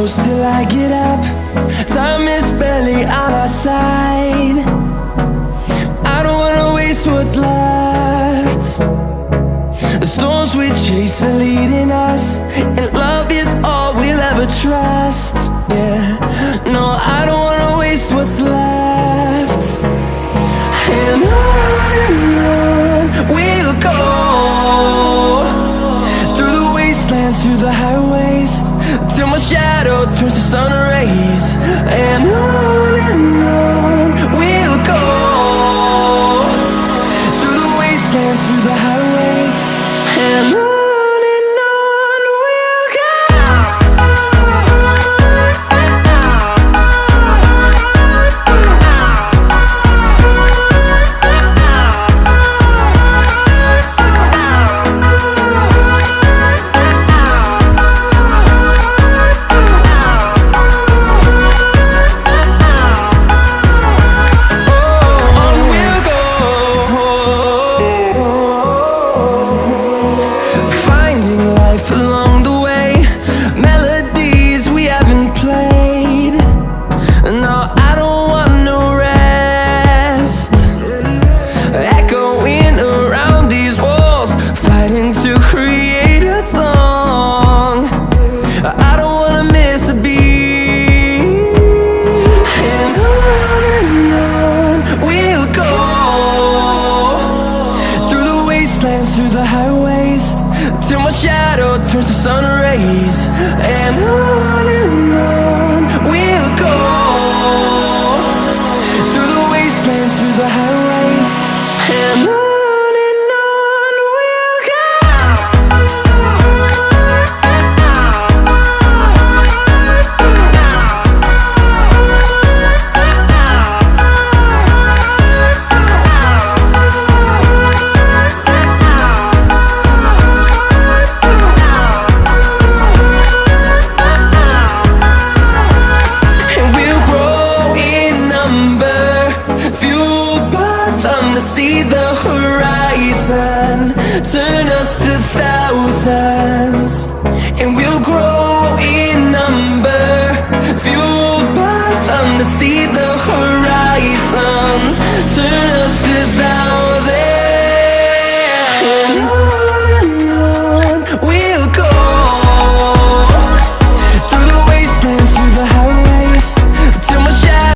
close till I get up. Time is barely on our side. I don't wanna waste what's left. The storms we chase are leading us, and love is all we'll ever trust. Yeah, no, I don't wanna waste what's left. And on we'll go, through the wastelands, through the highways, till my shadow turns to sun rays. And on we'll go, through the wastelands, through the highways, and on we'll go. Through the highways, till my shadow turns to sun rays. And on we'll go, through the wastelands, through the highways, and on we'll go. To see the horizon turn us to thousands, and we'll grow in number, fueled by them to see the